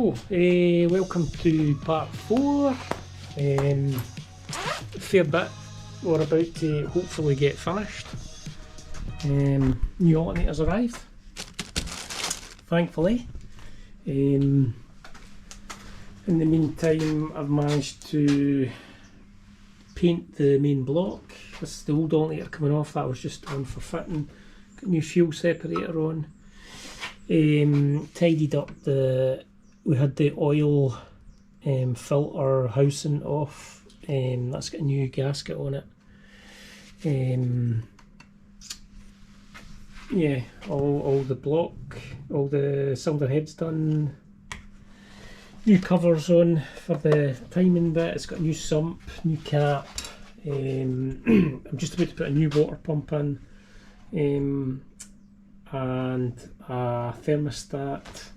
So, welcome to part 4. Fair bit we're about to hopefully get finished. New alternators arrived, thankfully. In the meantime, I've managed to paint the main block. This is the old alternator coming off, that was just on for fitting. Got new fuel separator on. Tidied up we had the oil filter housing off. That's got a new gasket on it. Yeah, all the block, all the cylinder heads done. New covers on for the timing bit. It's got a new sump, new cap. I'm just about to put a new water pump in, and a thermostat.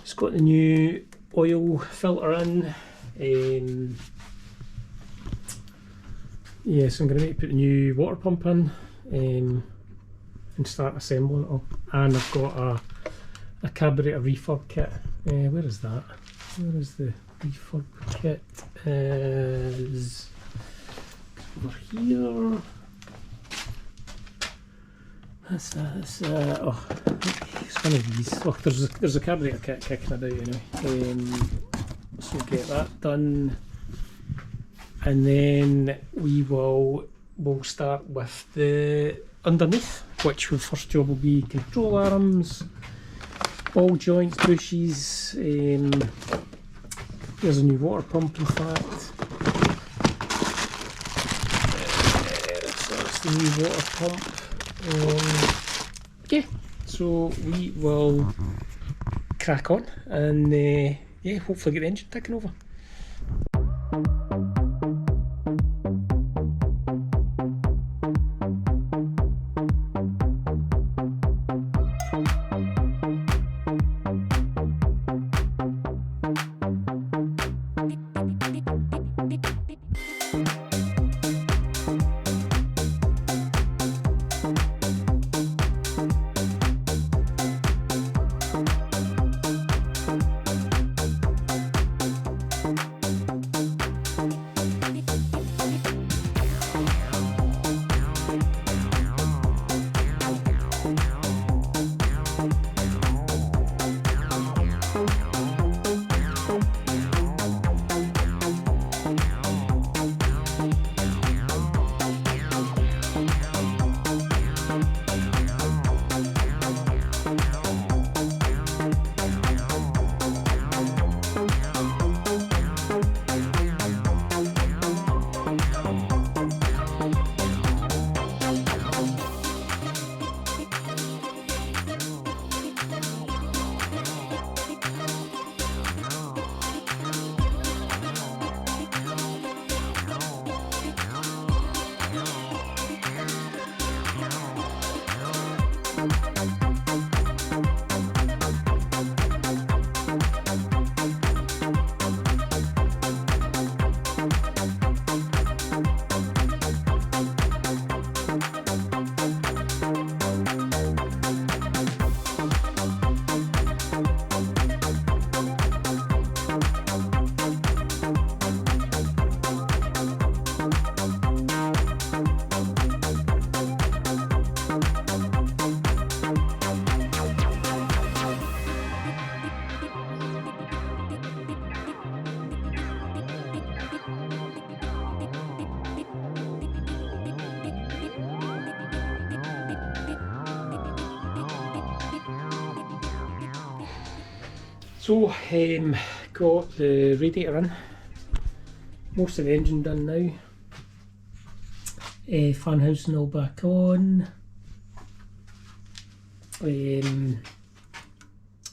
It's got the new oil filter in. Yeah, so I'm going to put the new water pump in and start assembling it all. And I've got a carburetor refurb kit. Where is that? Where is the refurb kit? Is over here. That's oh, it's one of these. Oh, there's a carburetor kit kicking about anyway. So get that done, and then we'll start with the underneath, which the first job will be control arms, ball joints, bushes. There's a new water pump, in fact. So that's the new water pump. Yeah, so we will crack on and yeah, hopefully get the engine ticking over. So, got the radiator in, most of the engine done now, fan housing all back on,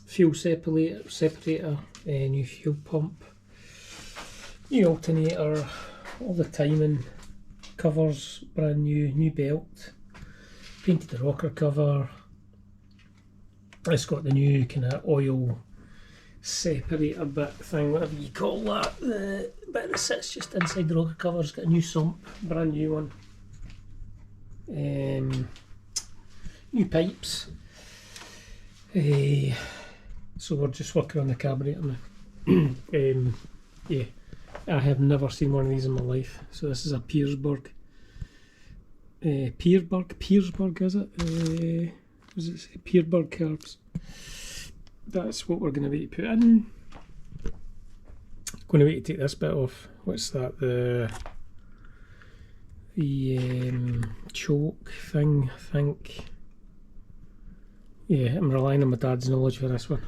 fuel separator, new fuel pump, new alternator, all the timing, covers brand new belt, painted the rocker cover. It's got the new kind of oil separator bit thing, whatever you call that. The bit that sits just inside the rocker cover. It's got a new sump, brand new one. New pipes. So we're just working on the carburetor now. Yeah, I have never seen one of these in my life. So this is a Piersburg. Piersburg is it? Was it say Piersburg carbs? That's what we're going to be put in. Going to be to take this bit off. What's that? The choke thing, I think. Yeah, I'm relying on my dad's knowledge for this one.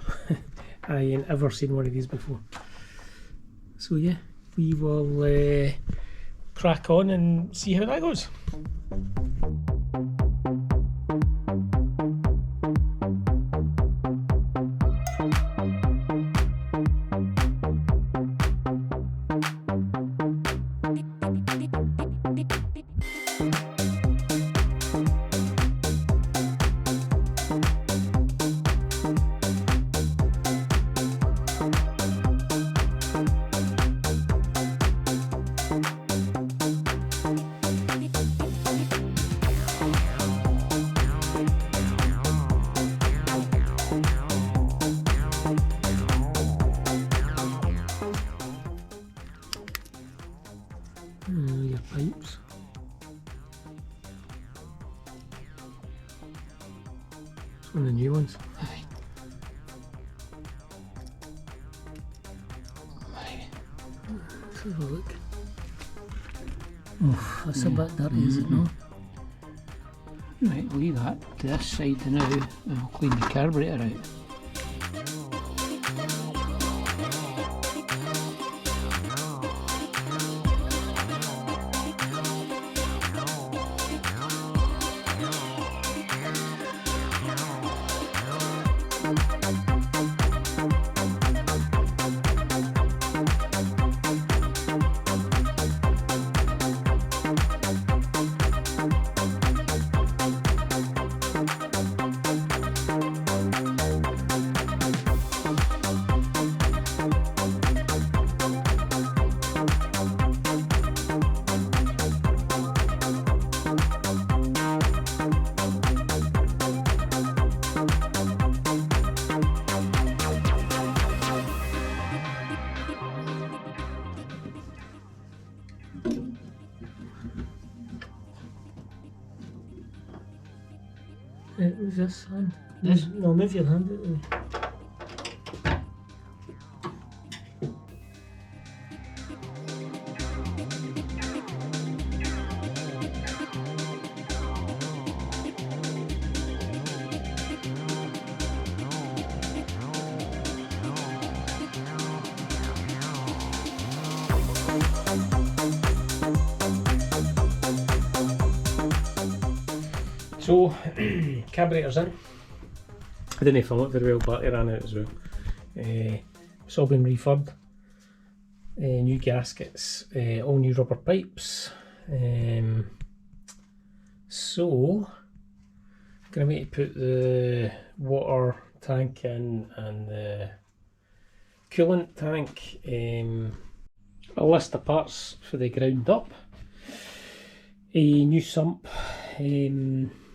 I ain't ever seen one of these before. So yeah, we will crack on and see how that goes. Your pipes. It's one of the new ones. Let's have a look. Oh, that's a bit dirty, is it not? Right, leave that to this side now and I'll clean the carburetor out. Who's this hand? This? No, move your hand out of the way. So, carburetor's in. I didn't film it very well, battery ran out as well. It's all been refurbed. New gaskets, all new rubber pipes. So, I'm going to need to put the water tank in and the coolant tank. A list of parts for the ground up. A new sump.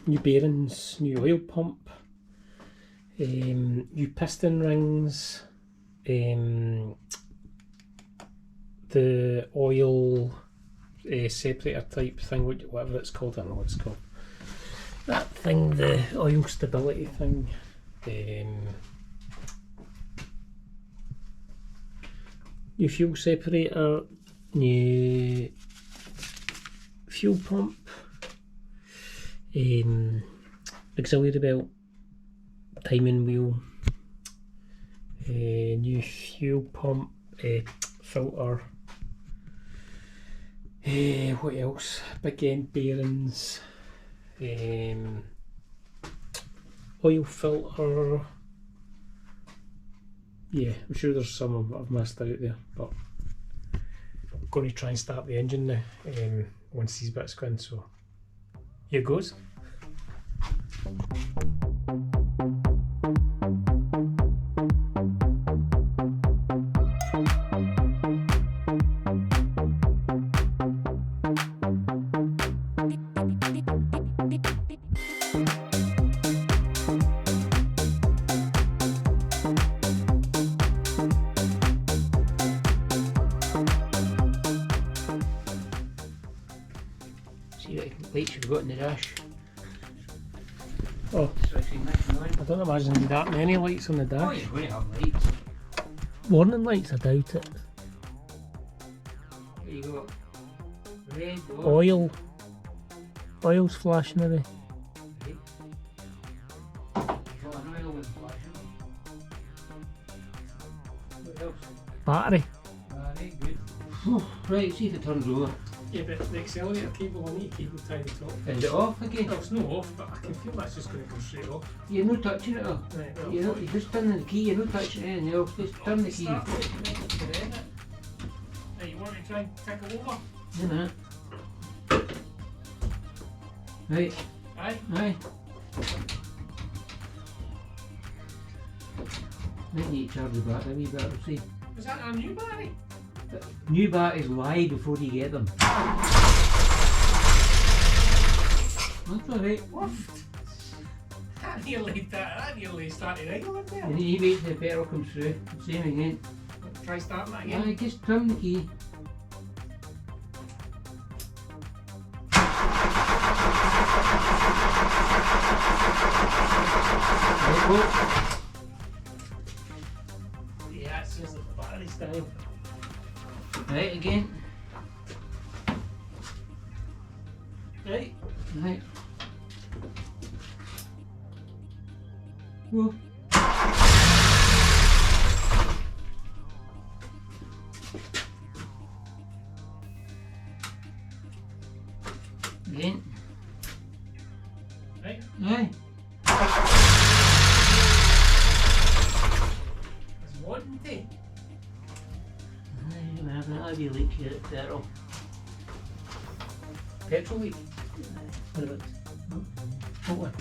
New bearings, new oil pump, new piston rings, the oil separator type thing, whatever it's called, I don't know what it's called. That thing, the oil stability thing. New fuel separator, new fuel pump. Auxiliary belt, timing wheel, new fuel pump, filter, what else, big end bearings, oil filter. Yeah, I'm sure there's some I've missed out there, but I'm going to try and start the engine now once these bits go in, so here goes. lights you've got in the dash. Oh, Switching that on. I don't imagine there'll be that many lights on the Oh, dash. you're going to have lights. Warning lights, I doubt it. There you go. Red, Oil's flashing away. Right. You've got an oil with flashing. What else? Battery. Right, good. Right, see if it turns over. Yeah, but the accelerator cable, I need a cable tie the top. Is it off again? No, it's not off, but I can feel that's just going to go straight off. You're not touching it though. Right, well, You're just turning the key, you're not touching anything else, just turn the key. Start it, put it in it. Hey, you want me to try and tickle over? Wait a minute. Right, Aye. aye. Might need to charge the battery a wee bit, we'll see. Is that a new battery? New batteries lie before you get them. That's alright. What? That nearly started idling there. And then you wait till the petrol comes through. Same again. Try starting that again. Aye, just turn the key. Right, go. Yeah, it's just that the battery's down. Right, again. Right. Right. Go. Again. Right. Aye. It's wanting to. That'll be a leak here at petrol. Petrol leak. What about? Oh, what?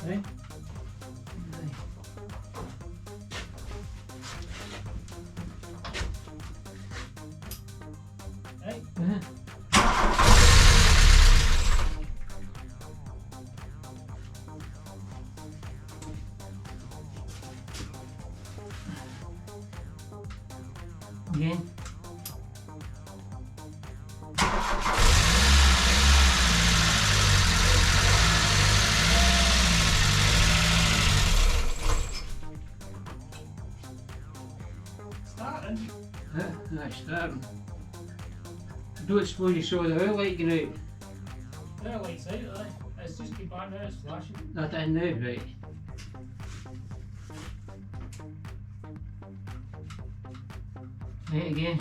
Right. Right. Again. Starting. That's starting. Don't suppose you saw the oil light going out. There lights out, aye. It's just keep on now, it's flashing. That in now, right? Right again.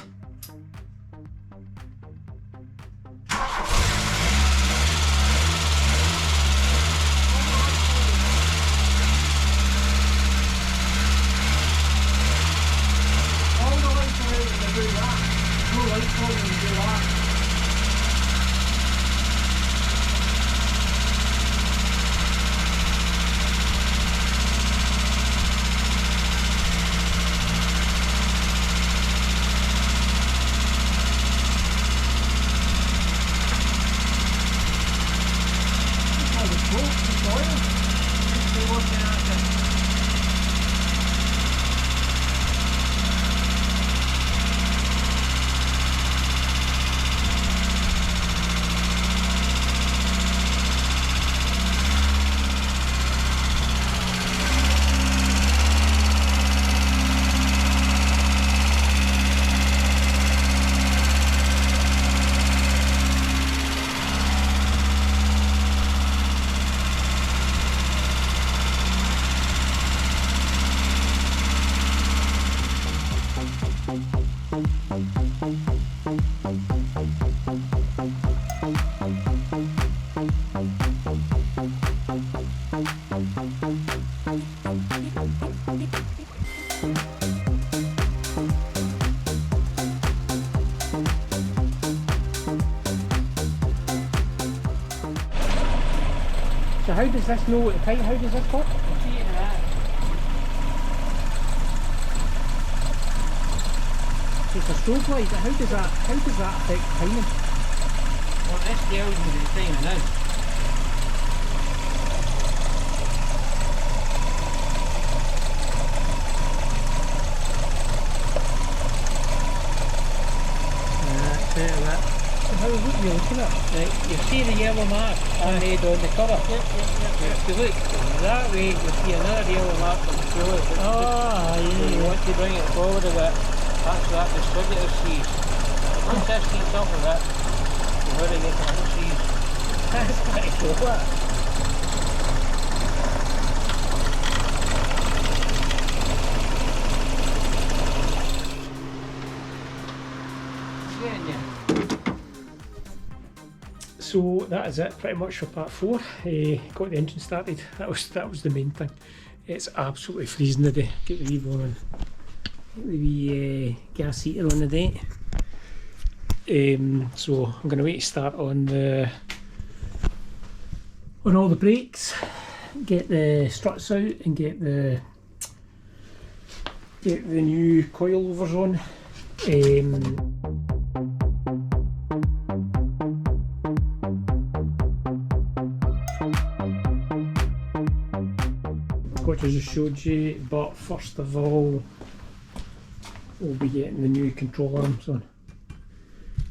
All the lights are out when they do that. No lights on when they do that. All the smoke, the oil. They're working at it. So how does this know what to tight? How does this work? It's a strobe light, but how does that affect timing? Well, this tells me the time now. That's it, that. So how, what you looking at? Right, you see the yellow mark I made on the cover? Yep. If you look that way, you'll see another yellow mark on the floor. Ah, So you yeah. want to bring it forward a bit. That's that distributor sees. Once this heats off of it, you've already got the other sees. That's pretty cool, that. So that is it pretty much for part 4. Got the engine started. That was the main thing. It's absolutely freezing today. Get the wee one on. Get the wee gas heater on the day. So I'm going to wait to start on all the brakes. Get the struts out and get the new coilovers on. Which I just showed you, but first of all we'll be getting the new control arms on.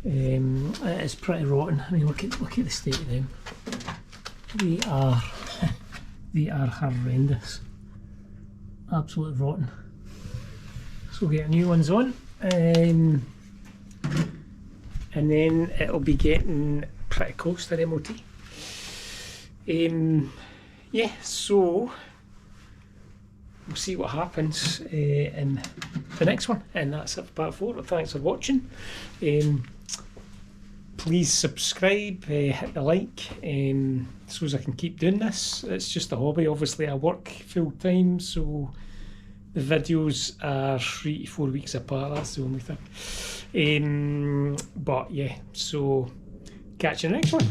It is pretty rotten. I mean, look at the state of them. They are horrendous, absolutely rotten. So we'll get new ones on, and then it'll be getting pretty close to the MOT. Yeah, so we'll see what happens in the next one, and that's it for part 4. Thanks for watching. Please subscribe, hit the like, so as I can keep doing this. It's just a hobby. Obviously I work full time, so the videos are 3 to 4 weeks apart. That's the only thing. But yeah, so catch you in the next one.